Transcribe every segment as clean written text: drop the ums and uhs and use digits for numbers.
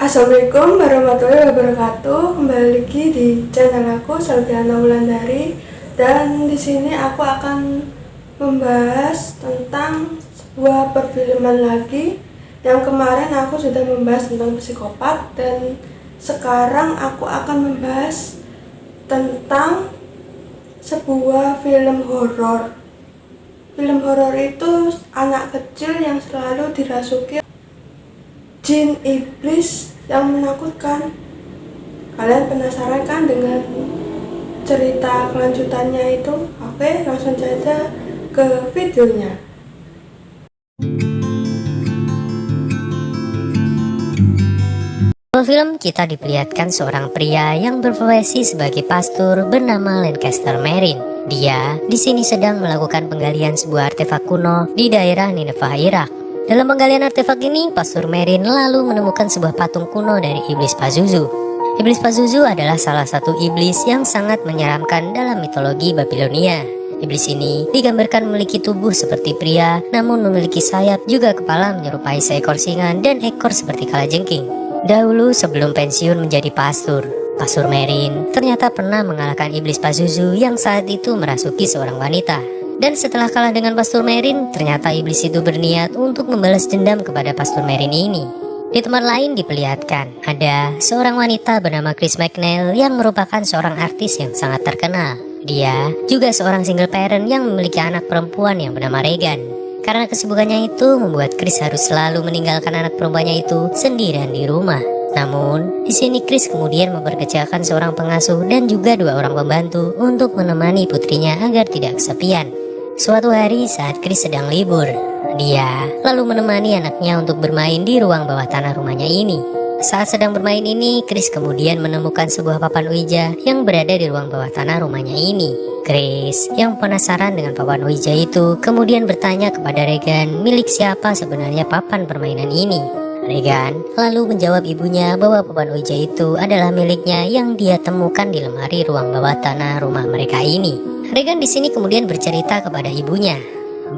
Assalamualaikum warahmatullahi wabarakatuh. Kembali lagi di channel aku Selviana Wulandari, dan di sini aku akan membahas tentang sebuah perfilman lagi. Yang kemarin aku sudah membahas tentang psikopat, dan sekarang aku akan membahas tentang sebuah film horor. Film horor itu anak kecil yang selalu dirasuki jin iblis yang menakutkan. Kalian penasaran kan dengan cerita kelanjutannya itu? Oke, langsung saja ke videonya. Dalam film kita diperlihatkan seorang pria yang berprofesi sebagai pastor bernama Lancaster Marine. Dia di sini sedang melakukan penggalian sebuah artefak kuno di daerah Nineveh, Irak. Dalam penggalian artefak ini, Pastor Marine lalu menemukan sebuah patung kuno dari iblis Pazuzu. Iblis Pazuzu adalah salah satu iblis yang sangat menyeramkan dalam mitologi Babilonia. Iblis ini digambarkan memiliki tubuh seperti pria, namun memiliki sayap juga kepala menyerupai seekor singa dan ekor seperti kalajengking. Dahulu sebelum pensiun menjadi pastor, Pastor Marine ternyata pernah mengalahkan iblis Pazuzu yang saat itu merasuki seorang wanita. Dan setelah kalah dengan Pastor Marine, ternyata iblis itu berniat untuk membalas dendam kepada Pastor Marine ini. Di tempat lain diperlihatkan ada seorang wanita bernama Chris McNeil yang merupakan seorang artis yang sangat terkenal. Dia juga seorang single parent yang memiliki anak perempuan yang bernama Regan. Karena kesibukannya itu membuat Chris harus selalu meninggalkan anak perempuannya itu sendirian di rumah. Namun, di sini Chris kemudian memperkerjakan seorang pengasuh dan juga 2 orang pembantu untuk menemani putrinya agar tidak kesepian. Suatu hari saat Chris sedang libur, dia lalu menemani anaknya untuk bermain di ruang bawah tanah rumahnya ini. Saat sedang bermain ini, Chris kemudian menemukan sebuah papan Ouija yang berada di ruang bawah tanah rumahnya ini. Chris yang penasaran dengan papan Ouija itu kemudian bertanya kepada Regan milik siapa sebenarnya papan permainan ini. Regan lalu menjawab ibunya bahwa papan Ouija itu adalah miliknya yang dia temukan di lemari ruang bawah tanah rumah mereka ini. Regan di sini kemudian bercerita kepada ibunya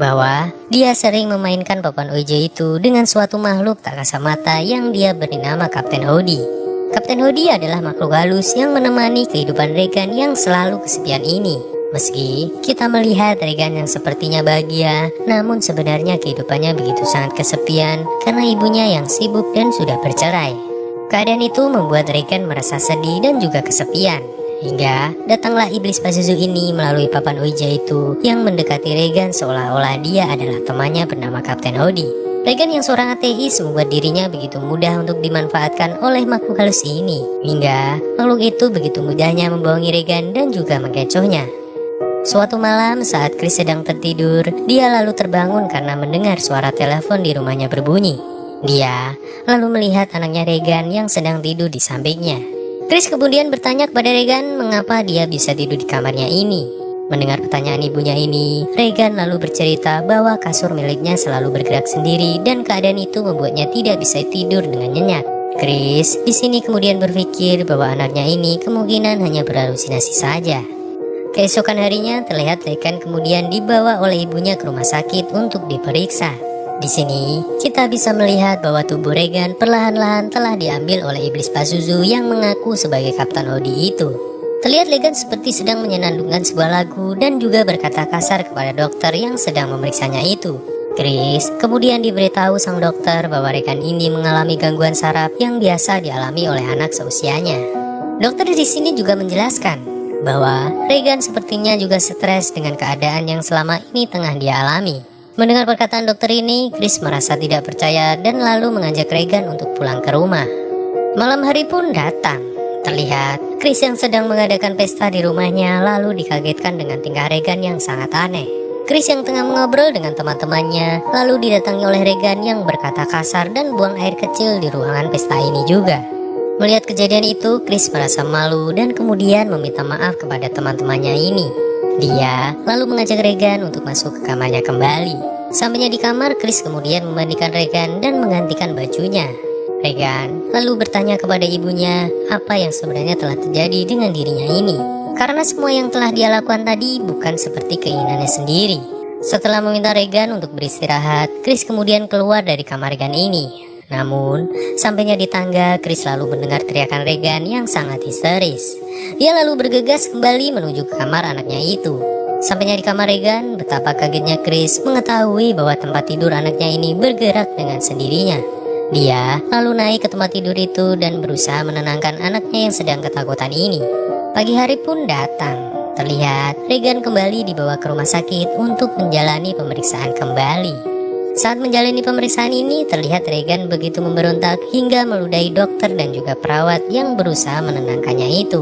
bahwa dia sering memainkan papan Ouija itu dengan suatu makhluk tak kasat mata yang dia beri nama Kapten Howdy. Kapten Howdy adalah makhluk halus yang menemani kehidupan Regan yang selalu kesepian ini. Meski kita melihat Regan yang sepertinya bahagia, namun sebenarnya kehidupannya begitu sangat kesepian karena ibunya yang sibuk dan sudah bercerai. Keadaan itu membuat Regan merasa sedih dan juga kesepian. Hingga datanglah iblis Pazuzu ini melalui papan Ouija itu yang mendekati Regan seolah-olah dia adalah temannya bernama Kapten Howdy. Regan yang seorang ateis membuat dirinya begitu mudah untuk dimanfaatkan oleh makhluk halus ini. Hingga makhluk itu begitu mudahnya membohongi Regan dan juga mengecohnya. Suatu malam saat Chris sedang tertidur, dia lalu terbangun karena mendengar suara telepon di rumahnya berbunyi. Dia lalu melihat anaknya Regan yang sedang tidur di sampingnya. Chris kemudian bertanya kepada Regan mengapa dia bisa tidur di kamarnya ini. Mendengar pertanyaan ibunya ini, Regan lalu bercerita bahwa kasur miliknya selalu bergerak sendiri dan keadaan itu membuatnya tidak bisa tidur dengan nyenyak. Chris di sini kemudian berpikir bahwa anaknya ini kemungkinan hanya berhalusinasi saja. Keesokan harinya terlihat Regan kemudian dibawa oleh ibunya ke rumah sakit untuk diperiksa. Di sini kita bisa melihat bahwa tubuh Regan perlahan-lahan telah diambil oleh iblis Pazuzu yang mengaku sebagai Kapten Howdy itu. Terlihat Regan seperti sedang menyenandungkan sebuah lagu dan juga berkata kasar kepada dokter yang sedang memeriksanya itu. Chris kemudian diberitahu sang dokter bahwa Regan ini mengalami gangguan saraf yang biasa dialami oleh anak seusianya. Dokter di sini juga menjelaskan bahwa Regan sepertinya juga stres dengan keadaan yang selama ini tengah dia alami. Mendengar perkataan dokter ini, Chris merasa tidak percaya dan lalu mengajak Regan untuk pulang ke rumah. Malam hari pun datang. Terlihat Chris yang sedang mengadakan pesta di rumahnya lalu dikagetkan dengan tingkah Regan yang sangat aneh. Chris yang tengah mengobrol dengan teman-temannya lalu didatangi oleh Regan yang berkata kasar dan buang air kecil di ruangan pesta ini juga. Melihat kejadian itu, Chris merasa malu dan kemudian meminta maaf kepada teman-temannya ini. Dia lalu mengajak Regan untuk masuk ke kamarnya kembali. Sampainya di kamar, Chris kemudian memandikan Regan dan menggantikan bajunya. Regan lalu bertanya kepada ibunya apa yang sebenarnya telah terjadi dengan dirinya ini. Karena semua yang telah dia lakukan tadi bukan seperti keinginannya sendiri. Setelah meminta Regan untuk beristirahat, Chris kemudian keluar dari kamar Regan ini. Namun, sampainya di tangga, Chris lalu mendengar teriakan Regan yang sangat histeris. Dia lalu bergegas kembali menuju ke kamar anaknya itu. Sampainya di kamar Regan, betapa kagetnya Chris mengetahui bahwa tempat tidur anaknya ini bergerak dengan sendirinya. Dia lalu naik ke tempat tidur itu dan berusaha menenangkan anaknya yang sedang ketakutan ini. Pagi hari pun datang. Terlihat Regan kembali dibawa ke rumah sakit untuk menjalani pemeriksaan kembali. Saat menjalani pemeriksaan ini, terlihat Regan begitu memberontak hingga meludahi dokter dan juga perawat yang berusaha menenangkannya itu.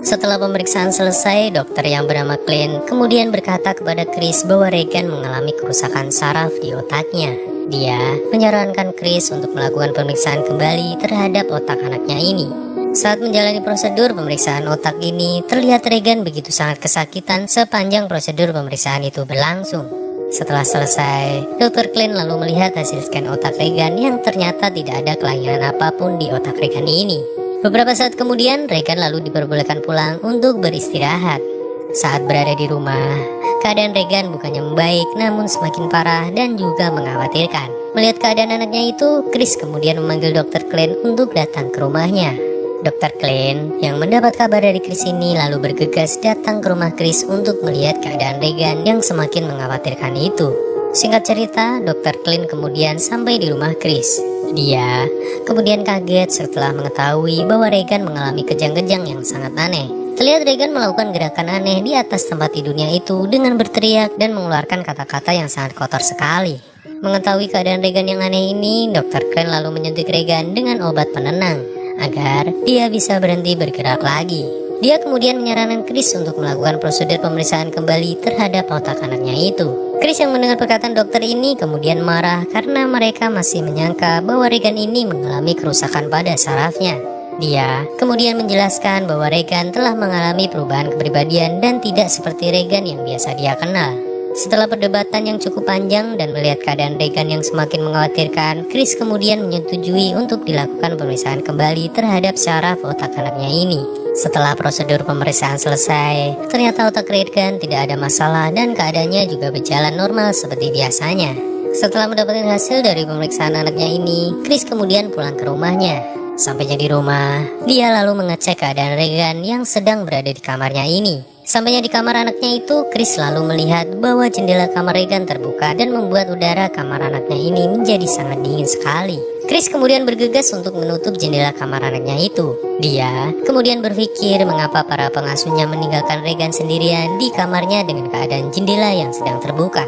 Setelah pemeriksaan selesai, dokter yang bernama Clint kemudian berkata kepada Chris bahwa Regan mengalami kerusakan saraf di otaknya. Dia menyarankan Chris untuk melakukan pemeriksaan kembali terhadap otak anaknya ini. Saat menjalani prosedur pemeriksaan otak ini, terlihat Regan begitu sangat kesakitan sepanjang prosedur pemeriksaan itu berlangsung. Setelah selesai, Dr. Clint lalu melihat hasil scan otak Regan yang ternyata tidak ada kelainan apapun di otak Regan ini. Beberapa saat kemudian, Regan lalu diperbolehkan pulang untuk beristirahat. Saat berada di rumah, keadaan Regan bukannya membaik namun semakin parah dan juga mengkhawatirkan. Melihat keadaan anaknya itu, Chris kemudian memanggil Dr. Clint untuk datang ke rumahnya. Dr. Clint yang mendapat kabar dari Chris ini lalu bergegas datang ke rumah Chris untuk melihat keadaan Regan yang semakin mengkhawatirkan itu. Singkat cerita, Dr. Clint kemudian sampai di rumah Chris. Dia kemudian kaget setelah mengetahui bahwa Regan mengalami kejang-kejang yang sangat aneh. Terlihat Regan melakukan gerakan aneh di atas tempat tidurnya itu dengan berteriak dan mengeluarkan kata-kata yang sangat kotor sekali. Mengetahui keadaan Regan yang aneh ini, Dr. Clint lalu menyuntik Regan dengan obat penenang agar dia bisa berhenti bergerak lagi. Dia kemudian menyarankan Chris untuk melakukan prosedur pemeriksaan kembali terhadap otak anaknya itu. Chris yang mendengar perkataan dokter ini kemudian marah karena mereka masih menyangka bahwa Regan ini mengalami kerusakan pada sarafnya. Dia kemudian menjelaskan bahwa Regan telah mengalami perubahan kepribadian dan tidak seperti Regan yang biasa dia kenal. Setelah perdebatan yang cukup panjang dan melihat keadaan Regan yang semakin mengkhawatirkan, Chris kemudian menyetujui untuk dilakukan pemeriksaan kembali terhadap saraf otak anaknya ini. Setelah prosedur pemeriksaan selesai, ternyata otak Regan tidak ada masalah dan keadaannya juga berjalan normal seperti biasanya. Setelah mendapatkan hasil dari pemeriksaan anaknya ini, Chris kemudian pulang ke rumahnya. Sampainya di rumah, dia lalu mengecek keadaan Regan yang sedang berada di kamarnya ini. Sampainya di kamar anaknya itu, Chris lalu melihat bahwa jendela kamar Regan terbuka dan membuat udara kamar anaknya ini menjadi sangat dingin sekali. Chris kemudian bergegas untuk menutup jendela kamar anaknya itu. Dia kemudian berpikir mengapa para pengasuhnya meninggalkan Regan sendirian di kamarnya dengan keadaan jendela yang sedang terbuka.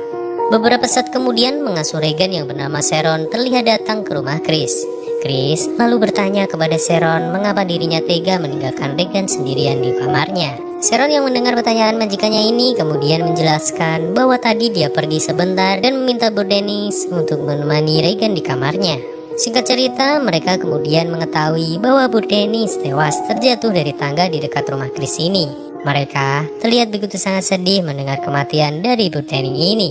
Beberapa saat kemudian, pengasuh Regan yang bernama Sharon terlihat datang ke rumah Chris. Chris lalu bertanya kepada Sharon mengapa dirinya tega meninggalkan Regan sendirian di kamarnya. Sharon yang mendengar pertanyaan majikannya ini kemudian menjelaskan bahwa tadi dia pergi sebentar dan meminta Bu Dennis untuk menemani Regan di kamarnya. Singkat cerita, mereka kemudian mengetahui bahwa Bu Dennis tewas terjatuh dari tangga di dekat rumah Chris ini. Mereka terlihat begitu sangat sedih mendengar kematian dari Bu Dennis ini.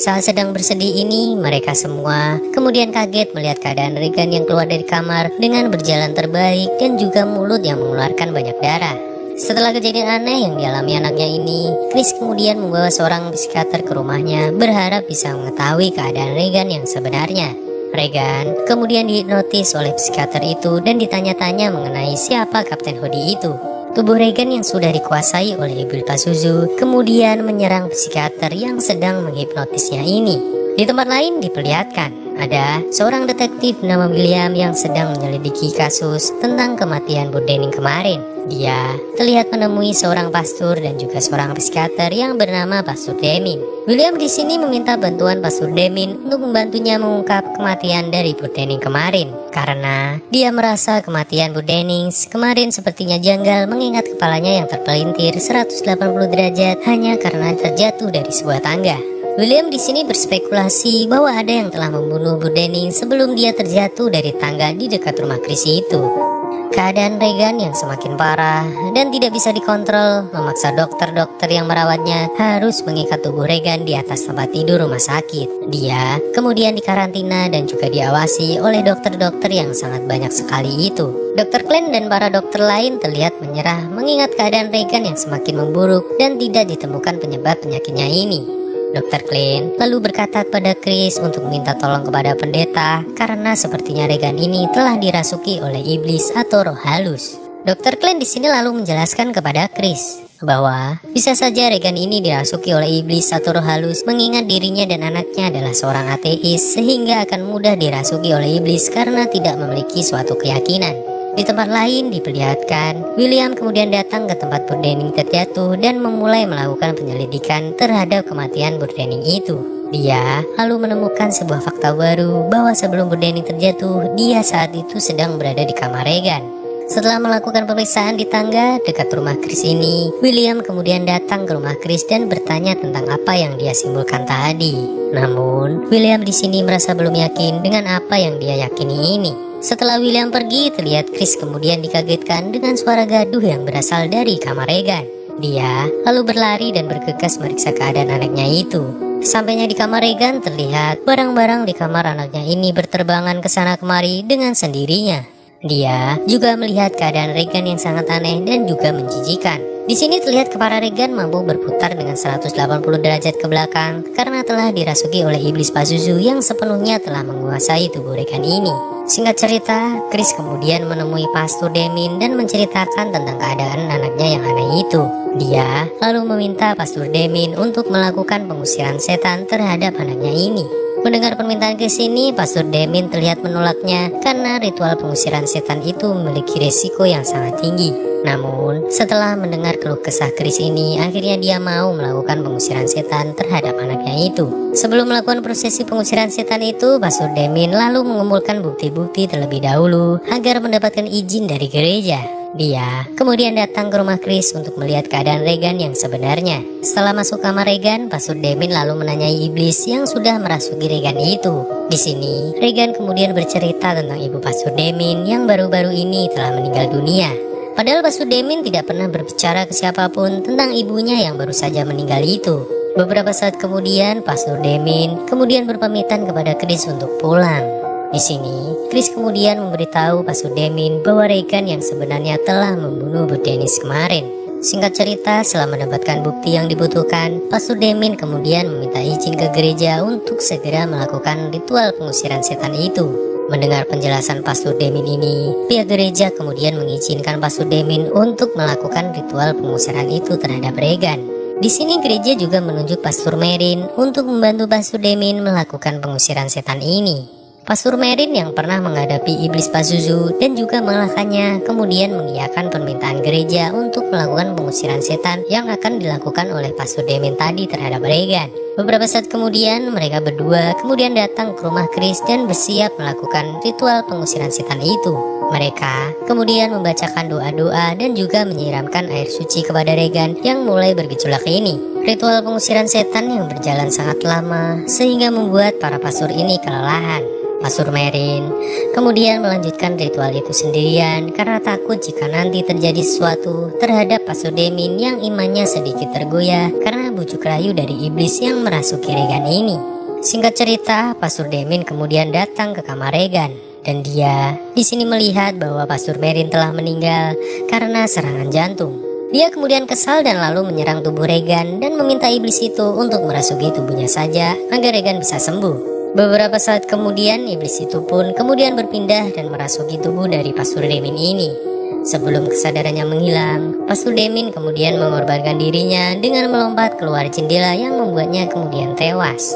Saat sedang bersedih ini, mereka semua kemudian kaget melihat keadaan Regan yang keluar dari kamar dengan berjalan terbaik dan juga mulut yang mengeluarkan banyak darah. Setelah kejadian aneh yang dialami anaknya ini, Chris kemudian membawa seorang psikiater ke rumahnya berharap bisa mengetahui keadaan Regan yang sebenarnya. Regan kemudian dihipnotis oleh psikiater itu dan ditanya-tanya mengenai siapa Kapten Hodi itu. Tubuh Regan yang sudah dikuasai oleh Ibu Pazuzu kemudian menyerang psikiater yang sedang menghipnotisnya ini. Di tempat lain diperlihatkan ada seorang detektif bernama William yang sedang menyelidiki kasus tentang kematian Bu Denning kemarin. Dia terlihat menemui seorang pastor dan juga seorang psikiater yang bernama Pastor Demin. William di sini meminta bantuan Pastor Demin untuk membantunya mengungkap kematian dari Bu Denning kemarin, karena dia merasa kematian Bu Denning kemarin sepertinya janggal mengingat kepalanya yang terpelintir 180 derajat hanya karena terjatuh dari sebuah tangga. William di sini berspekulasi bahwa ada yang telah membunuh Bu Denning sebelum dia terjatuh dari tangga di dekat rumah Chris itu. Keadaan Regan yang semakin parah dan tidak bisa dikontrol memaksa dokter-dokter yang merawatnya harus mengikat tubuh Regan di atas tempat tidur rumah sakit. Dia kemudian dikarantina dan juga diawasi oleh dokter-dokter yang sangat banyak sekali itu. Dr. Clint dan para dokter lain terlihat menyerah mengingat keadaan Regan yang semakin memburuk dan tidak ditemukan penyebab penyakitnya ini. Dr. Klein lalu berkata kepada Chris untuk minta tolong kepada pendeta karena sepertinya Regan ini telah dirasuki oleh iblis atau roh halus. Dr. Klein di sini lalu menjelaskan kepada Chris bahwa bisa saja Regan ini dirasuki oleh iblis atau roh halus mengingat dirinya dan anaknya adalah seorang ateis sehingga akan mudah dirasuki oleh iblis karena tidak memiliki suatu keyakinan. Di tempat lain diperlihatkan, William kemudian datang ke tempat Burdening terjatuh dan memulai melakukan penyelidikan terhadap kematian Burdening itu. Dia lalu menemukan sebuah fakta baru bahwa sebelum Burdening terjatuh, dia saat itu sedang berada di kamar Regan. Setelah melakukan pemeriksaan di tangga dekat rumah Chris ini, William kemudian datang ke rumah Chris dan bertanya tentang apa yang dia simpulkan tadi. Namun, William di sini merasa belum yakin dengan apa yang dia yakini ini. Setelah William pergi, terlihat Chris kemudian dikagetkan dengan suara gaduh yang berasal dari kamar Regan. Dia lalu berlari dan bergegas meriksa keadaan anaknya itu. Sampainya di kamar Regan, terlihat barang-barang di kamar anaknya ini berterbangan ke sana kemari dengan sendirinya. Dia juga melihat keadaan Regan yang sangat aneh dan juga menjijikan. Di sini terlihat kepala Regan mampu berputar dengan 180 derajat ke belakang karena telah dirasuki oleh iblis Pazuzu yang sepenuhnya telah menguasai tubuh Regan ini. Singkat cerita, Chris kemudian menemui Pastor Demin dan menceritakan tentang keadaan anaknya yang aneh itu. Dia lalu meminta Pastor Demin untuk melakukan pengusiran setan terhadap anaknya ini. Mendengar permintaan Chris ini, Pastor Demin terlihat menolaknya karena ritual pengusiran setan itu memiliki resiko yang sangat tinggi. Namun, setelah mendengar keluh kesah Chris ini, akhirnya dia mau melakukan pengusiran setan terhadap anaknya itu. Sebelum melakukan prosesi pengusiran setan itu, Pastor Demin lalu mengumpulkan bukti-bukti terlebih dahulu agar mendapatkan izin dari gereja. Dia kemudian datang ke rumah Chris untuk melihat keadaan Regan yang sebenarnya. Setelah masuk kamar Regan, Pastor Demin lalu menanyai iblis yang sudah merasuki Regan itu. Di sini, Regan kemudian bercerita tentang ibu Pastor Demin yang baru-baru ini telah meninggal dunia. Padahal Pastor Demin tidak pernah berbicara ke siapapun tentang ibunya yang baru saja meninggal itu. Beberapa saat kemudian, Pastor Demin kemudian berpamitan kepada Chris untuk pulang. Di sini, Chris kemudian memberitahu Pastor Demin bahwa Regan yang sebenarnya telah membunuh Bu Dennis kemarin. Singkat cerita, setelah mendapatkan bukti yang dibutuhkan, Pastor Demin kemudian meminta izin ke gereja untuk segera melakukan ritual pengusiran setan itu. Mendengar penjelasan Pastor Demin ini, pihak gereja kemudian mengizinkan Pastor Demin untuk melakukan ritual pengusiran itu terhadap Regan. Di sini gereja juga menunjuk Pastor Merin untuk membantu Pastor Demin melakukan pengusiran setan ini. Pastor Merin yang pernah menghadapi iblis Pazuzu dan juga mengalahkannya kemudian mengiyakan permintaan gereja untuk melakukan pengusiran setan yang akan dilakukan oleh Pastor Demin tadi terhadap Regan. Beberapa saat kemudian mereka berdua kemudian datang ke rumah Chris dan bersiap melakukan ritual pengusiran setan itu. Mereka kemudian membacakan doa-doa dan juga menyiramkan air suci kepada Regan yang mulai bergejolak ini. Ritual pengusiran setan yang berjalan sangat lama sehingga membuat para pastor ini kelelahan. Pastor Merin kemudian melanjutkan ritual itu sendirian karena takut jika nanti terjadi sesuatu terhadap Pastor Demin yang imannya sedikit tergoyah karena bujuk rayu dari iblis yang merasuki Regan ini. Singkat cerita, Pastor Demin kemudian datang ke kamar Regan dan dia di sini melihat bahwa Pastor Merin telah meninggal karena serangan jantung. Dia kemudian kesal dan lalu menyerang tubuh Regan dan meminta iblis itu untuk merasuki tubuhnya saja agar Regan bisa sembuh. Beberapa saat kemudian, iblis itu pun kemudian berpindah dan merasuki tubuh dari Pastor Demin ini. Sebelum kesadarannya menghilang, Pastor Demin kemudian mengorbankan dirinya dengan melompat keluar jendela yang membuatnya kemudian tewas.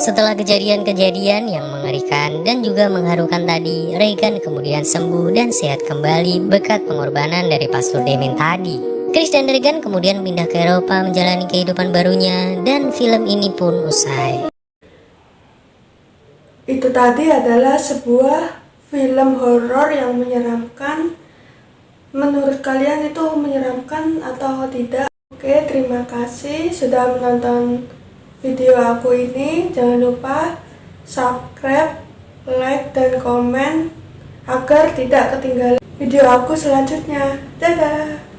Setelah kejadian-kejadian yang mengerikan dan juga mengharukan tadi, Regan kemudian sembuh dan sehat kembali berkat pengorbanan dari Pastor Demin tadi. Chris dan Regan kemudian pindah ke Eropa menjalani kehidupan barunya dan film ini pun usai. Itu tadi adalah sebuah film horor yang menyeramkan. Menurut kalian itu menyeramkan atau tidak? Oke, terima kasih sudah menonton video aku ini. Jangan lupa subscribe, like, dan komen agar tidak ketinggalan video aku selanjutnya. Dadah!